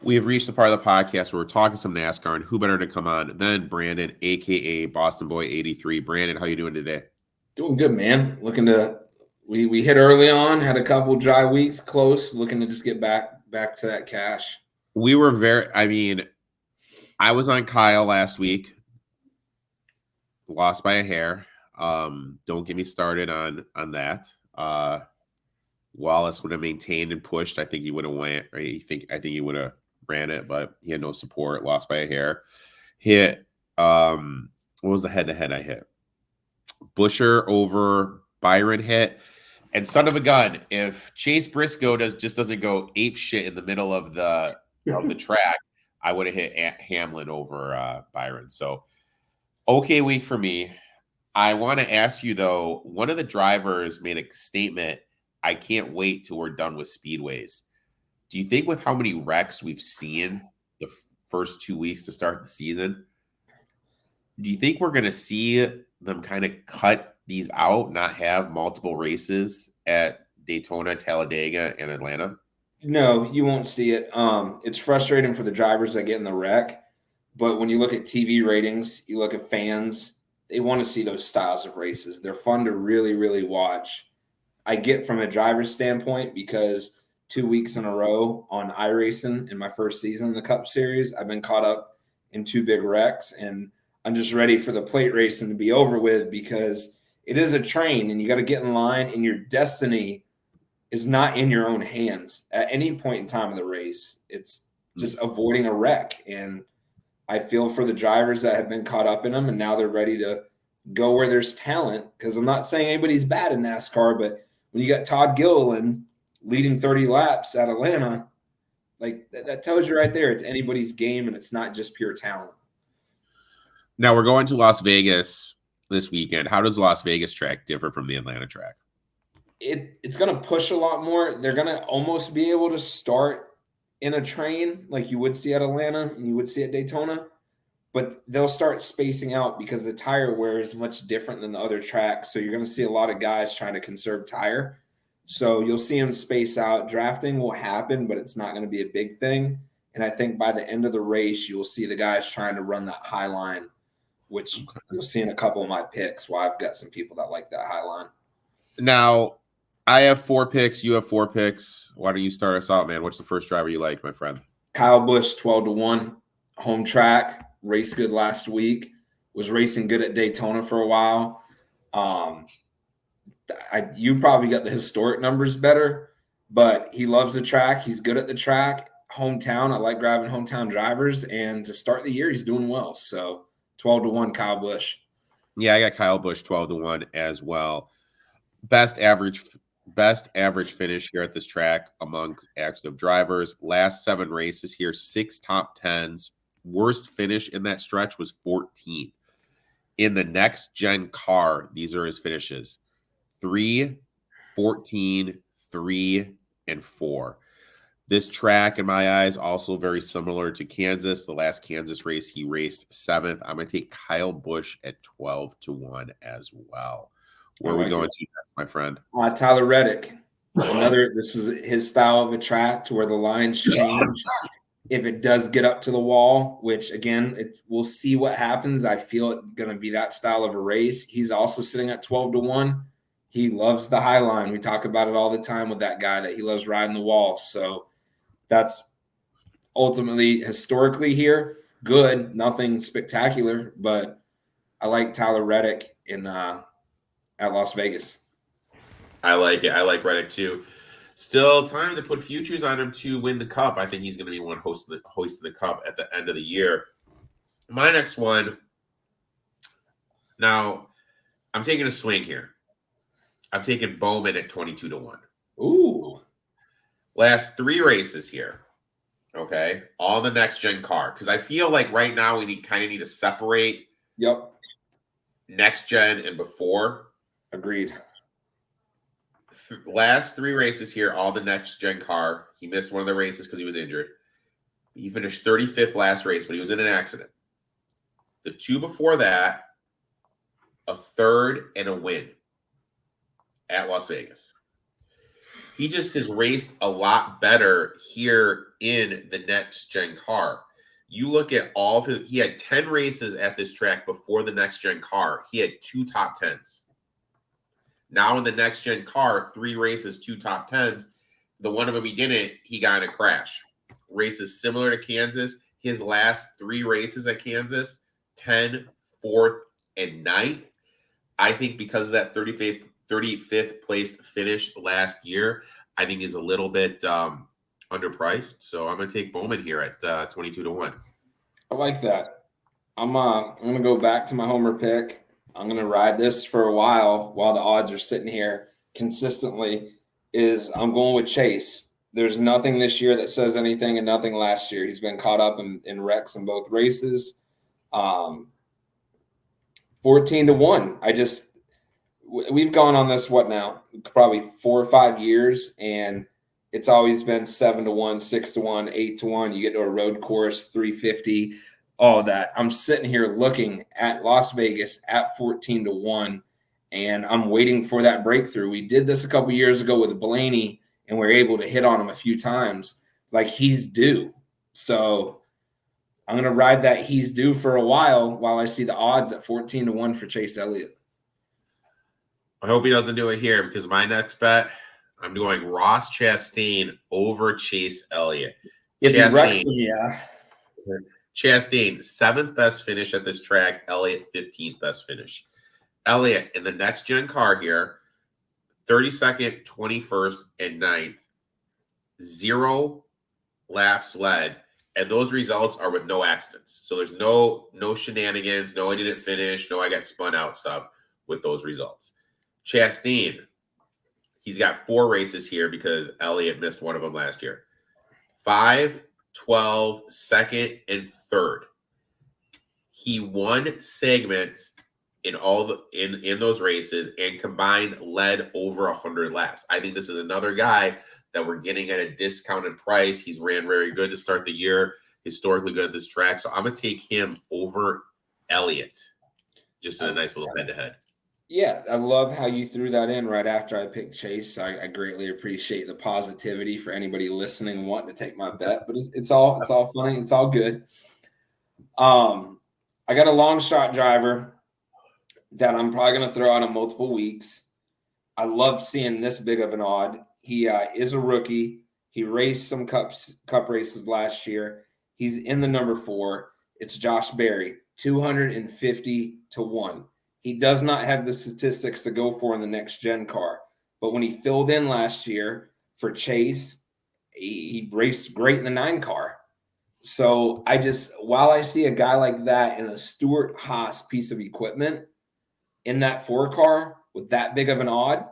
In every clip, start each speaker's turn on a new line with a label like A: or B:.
A: We have reached the part of the podcast where we're talking some NASCAR, and who better to come on than Brandon, a.k.a. Boston Boy 83. Brandon, how you doing today?
B: Doing good, man. We hit early on, had a couple dry weeks close, looking to just get back to that cash.
A: We were I was on Kyle last week, lost by a hair. Don't get me started on that. Wallace would have maintained and pushed. I think he would have went. I think he would have ran it, but he had no support. Lost by a hair. Hit. What was the head-to-head I hit? Busher over Byron hit. And son of a gun, if Chase Briscoe doesn't go ape shit in the middle of the track, I would have hit Hamlin over Byron. So okay week for me. I want to ask you though, one of the drivers made a statement. I can't wait till we're done with speedways. Do you think with how many wrecks we've seen the first 2 weeks to start the season, do you think we're going to see them kind of cut these out, not have multiple races at Daytona, Talladega, and Atlanta?
B: No, you won't see it. It's frustrating for the drivers that get in the wreck, but when you look at TV ratings, you look at fans, they want to see those styles of races. They're fun to really, really watch. I get from a driver's standpoint because 2 weeks in a row on iRacing in my first season in the Cup Series, I've been caught up in 2 big wrecks, and I'm just ready for the plate racing to be over with because it is a train and you got to get in line, and your destiny is not in your own hands at any point in time of the race. It's just avoiding a wreck. And I feel for the drivers that have been caught up in them, and now they're ready to go where there's talent, because I'm not saying anybody's bad in NASCAR, but when you got Todd Gilliland leading 30 laps at Atlanta, like that tells you right there it's anybody's game, and it's not just pure talent.
A: Now we're going to Las Vegas this weekend. How does the Las Vegas track differ from the Atlanta track?
B: It's going to push a lot more. They're going to almost be able to start in a train like you would see at Atlanta and you would see at Daytona, but they'll start spacing out because the tire wear is much different than the other tracks. So you're going to see a lot of guys trying to conserve tire. So you'll see them space out. Drafting will happen, but it's not going to be a big thing. And I think by the end of the race, you'll see the guys trying to run that high line, which you'll see in a couple of my picks. Well, I've got some people that like that high line.
A: Now, I have 4 picks. You have 4 picks. Why don't you start us out, man? What's the first driver you like, my friend?
B: Kyle Busch, 12-1, home track, raced good last week, was racing good at Daytona for a while. You probably got the historic numbers better, but he loves the track. He's good at the track. Hometown, I like grabbing hometown drivers, and to start the year, he's doing well. So 12-1, Kyle Busch.
A: Yeah, I got Kyle Busch 12-1 as well. Best average finish here at this track among active drivers. Last 7 races here, 6 top 10s. Worst finish in that stretch was 14. In the next gen car, these are his finishes: 3, 14, 3, and 4. This track, in my eyes, also very similar to Kansas. The last Kansas race, he raced 7th. I'm going to take Kyle Busch at 12-1 as well. Where are we going to next, my friend?
B: Tyler Reddick. This is his style of a track to where the lines change. If it does get up to the wall, which again, we'll see what happens. I feel it's going to be that style of a race. He's also sitting at 12-1. He loves the high line. We talk about it all the time with that guy, that he loves riding the wall. So that's ultimately historically here good, nothing spectacular, but I like Tyler Reddick at Las Vegas.
A: I like it. I like Reddick too. Still time to put futures on him to win the Cup. I think he's going to be one hosting the Cup at the end of the year. My next one. Now, I'm taking a swing here. I'm taking Bowman at 22-1.
B: Ooh.
A: Last 3 races here. Okay. All the next gen car. Because I feel like right now we kind of need to separate.
B: Yep.
A: Next gen and before.
B: Agreed.
A: Last 3 races here, all the next gen car. He missed one of the races because he was injured. He finished 35th last race, but he was in an accident. The 2 before that, a 3rd and a win at Las Vegas. He just has raced a lot better here in the next gen car. You look at all of his, he had 10 races at this track before the next gen car. He had 2 top 10s. Now in the next gen car, 3 races, 2 top 10s. The one of them he didn't, he got in a crash. Races similar to Kansas. His last 3 races at Kansas, 10, 4th, and 9th. I think because of that 35th place finish last year, I think is a little bit underpriced. So I'm going to take Bowman here at 22-1.
B: I like that. I'm going to go back to my homer pick. I'm going to ride this for a while the odds are sitting here consistently. I'm going with Chase. There's nothing this year that says anything and nothing last year. He's been caught up in wrecks in both races. 14-1. We've gone on this, what now? Probably 4 or 5 years, and it's always been 7-1, 6-1, 8-1. You get to a road course, 350, all that. I'm sitting here looking at Las Vegas at 14-1, and I'm waiting for that breakthrough. We did this a couple years ago with Blaney, and we were able to hit on him a few times. Like, he's due. So I'm going to ride that he's due for a while I see the odds at 14-1 for Chase Elliott.
A: I hope he doesn't do it here because my next bet, I'm going Ross Chastain over Chase Elliott.
B: If he wrecks him, yeah.
A: Chastain, 7th best finish at this track. Elliott, 15th best finish. Elliott, in the next gen car here, 32nd, 21st, and 9th. 0 laps led. And those results are with no accidents. So there's no shenanigans, no I didn't finish, no I got spun out stuff with those results. Chastain, he's got 4 races here because Elliott missed one of them last year. 5, 12, 2nd, and 3rd. He won segments in those races and combined led over 100 laps. I think this is another guy that we're getting at a discounted price. He's ran very good to start the year, historically good at this track. So I'm going to take him over Elliott, just in a nice little head-to-head.
B: Yeah, I love how you threw that in right after I picked Chase. I greatly appreciate the positivity for anybody listening wanting to take my bet, but it's all funny. It's all good. I got a long shot driver that I'm probably going to throw out in multiple weeks. I love seeing this big of an odd. He is a rookie. He raced some cup races last year. He's in the number 4. It's Josh Berry, 250-1. He does not have the statistics to go for in the next gen car. But when he filled in last year for Chase, he raced great in the 9 car. So while I see a guy like that in a Stewart-Haas piece of equipment in that 4 car with that big of an odd,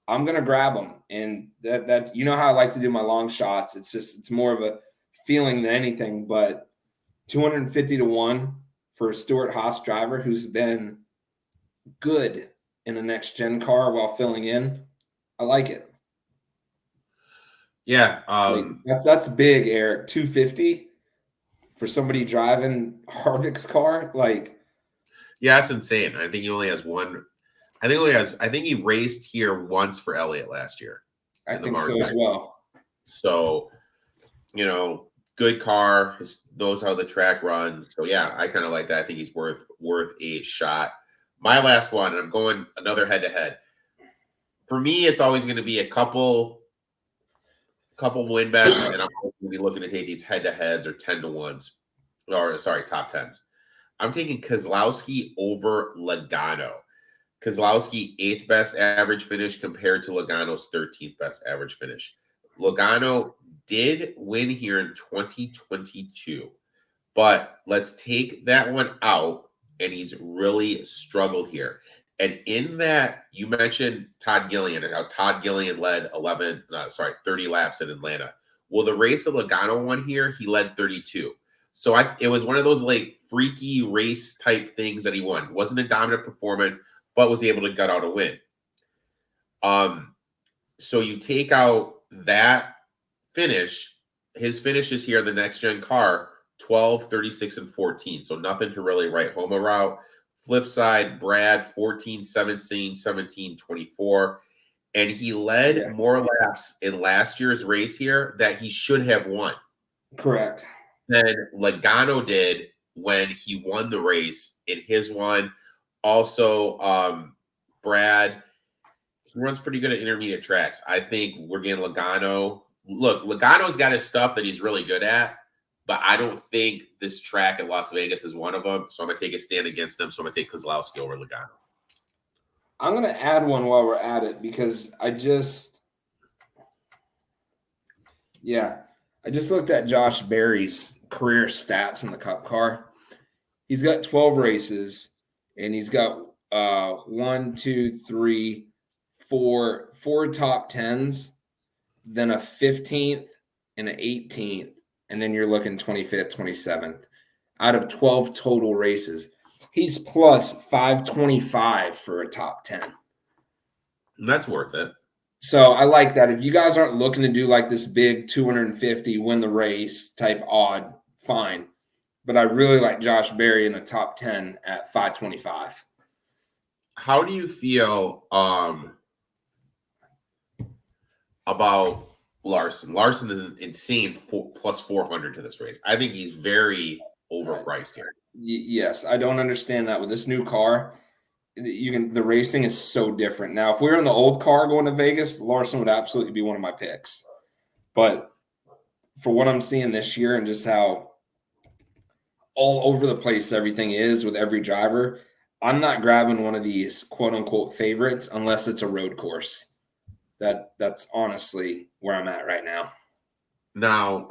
B: I'm going to grab him. And that you know how I like to do my long shots. It's more of a feeling than anything, but 250-1 for a Stewart-Haas driver who's been good in a next gen car while filling in. I like it.
A: Yeah.
B: That's big, Erik. 250 for somebody driving Harvick's car.
A: Yeah, that's insane. I think he only has one. I think he raced here once for Elliott last year.
B: I think so as well.
A: So, good car, knows how the track runs. So yeah, I kind of like that. I think he's worth a shot. My last one, and I'm going another head-to-head. For me, it's always going to be a couple win bets, and I'm going to be looking to take these head-to-heads or 10-1s. Or, sorry, top 10s. I'm taking Keselowski over Logano. Keselowski, 8th best average finish compared to Logano's 13th best average finish. Logano did win here in 2022, but let's take that one out. And he's really struggled here. And in that, you mentioned Todd Gilliland and how Todd Gilliland led 30 laps in Atlanta. Well, the race that Logano won here, he led 32. So it was one of those freaky race type things that he won. It wasn't a dominant performance, but was able to gut out a win. So you take out that finish, his finishes here in the next gen car, 12, 36, and 14. So nothing to really write home about. Flip side, Brad, 14, 17, 17, 24. and he led more laps in last year's race here that he should have won.
B: Correct.
A: Than Logano did when he won the race in his one. Also, Brad, he runs pretty good at intermediate tracks. I think we're getting Logano. Look, Logano's got his stuff that he's really good at, but I don't think this track at Las Vegas is one of them. So I'm going to take a stand against them. So I'm going to take Kozlowski over Logano.
B: I'm going to add one while we're at it because I just looked at Josh Berry's career stats in the Cup car. He's got 12 races, and he's got 4 top tens, then a 15th and an 18th, and then you're looking 25th, 27th out of 12 total races. He's plus 525 for a top 10.
A: That's worth it.
B: So I like that. If you guys aren't looking to do like this big 250 win the race type odd, fine. But I really like Josh Berry in the top 10 at 525.
A: How do you feel about Larson? Larson is an insane plus 400 to this race. I think he's very overpriced here.
B: Yes, I don't understand that with this new car. The racing is so different. Now, if we were in the old car going to Vegas, Larson would absolutely be one of my picks. But for what I'm seeing this year and just how all over the place everything is with every driver, I'm not grabbing one of these quote unquote favorites unless it's a road course. That's honestly where I'm at right now.
A: Now,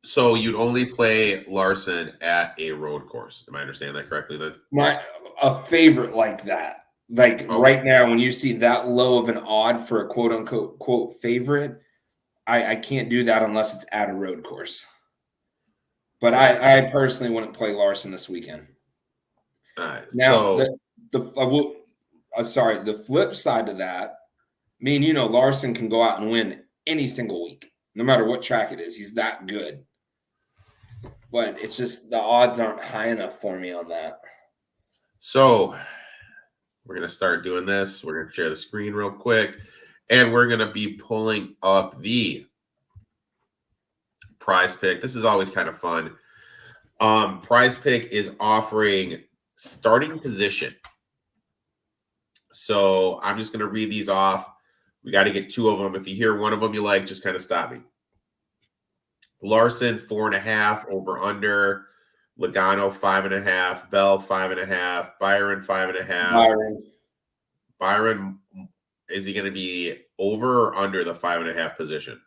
A: so you'd only play Larson at a road course. Am I understanding that correctly then?
B: A favorite like that. Right now, when you see that low of an odd for a quote unquote quote favorite, I can't do that unless it's at a road course. But I personally wouldn't play Larson this weekend.
A: All right.
B: Now, the flip side to that, Larson can go out and win any single week, no matter what track it is. He's that good. But it's just the odds aren't high enough for me on that.
A: So we're going to start doing this. We're going to share the screen real quick. And we're going to be pulling up the Prize Pick. This is always kind of fun. Prize Pick is offering starting position. So I'm just going to read these off. We got to get 2 of them. If you hear one of them you like, just kind of stop me. Larson, 4.5 over under. Logano, 5.5. Bell, 5.5. Byron, 5.5. Byron, is he going to be over or under the 5.5 position?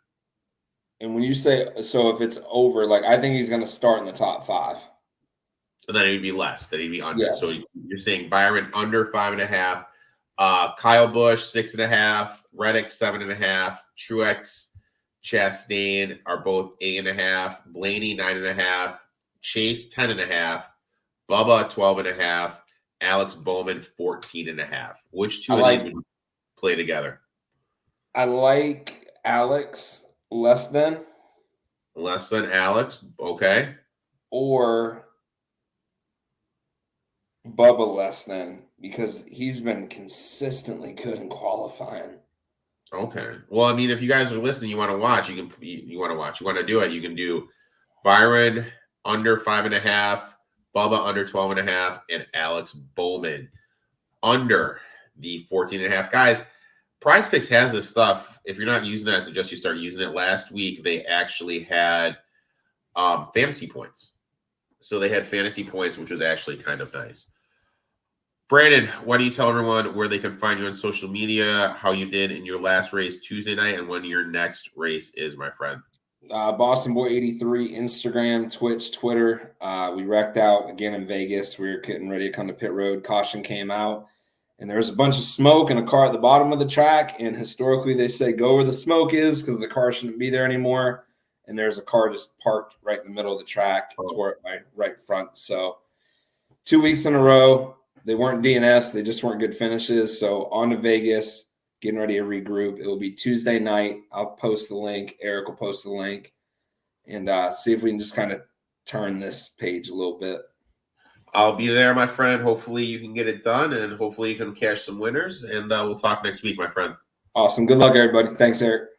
B: And when you say, so if it's over, I think he's going to start in the top 5.
A: And then he'd be less. Then he'd be under.
B: Yes.
A: So you're saying Byron under 5.5. Kyle Busch, 6.5. Reddick, 7.5. Truex, Chastain are both 8.5. Blaney, 9.5. Chase, 10.5. Bubba, 12.5. Alex Bowman, 14.5. Which 2 of these would you play together?
B: I like Alex less than.
A: Less than Alex, okay.
B: Or Bubba less than, because he's been consistently good in qualifying.
A: Okay. Well, I mean, if you guys are listening, you want to watch, you want to watch. You want to do it, you can do Byron under 5.5, Bubba under 12.5, and Alex Bowman under the 14.5. Guys, Prize Picks has this stuff. If you're not using it, I suggest you start using it. Last week, they actually had fantasy points. So they had fantasy points, which was actually kind of nice. Brandon, why don't you tell everyone where they can find you on social media, how you did in your last race Tuesday night, and when your next race is, my friend?
B: Boston Boy 83, Instagram, Twitch, Twitter. We wrecked out again in Vegas. We were getting ready to come to pit road. Caution came out, and there was a bunch of smoke and a car at the bottom of the track. And historically, they say go where the smoke is because the car shouldn't be there anymore. And there's a car just parked right in the middle of the track toward my right front. So 2 weeks in a row. They weren't DNS. They just weren't good finishes. So on to Vegas, getting ready to regroup. It will be Tuesday night. I'll post the link. Erik will post the link. And see if we can just kind of turn this page a little bit.
A: I'll be there, my friend. Hopefully you can get it done, and hopefully you can cash some winners. And we'll talk next week, my friend.
B: Awesome. Good luck, everybody. Thanks, Erik.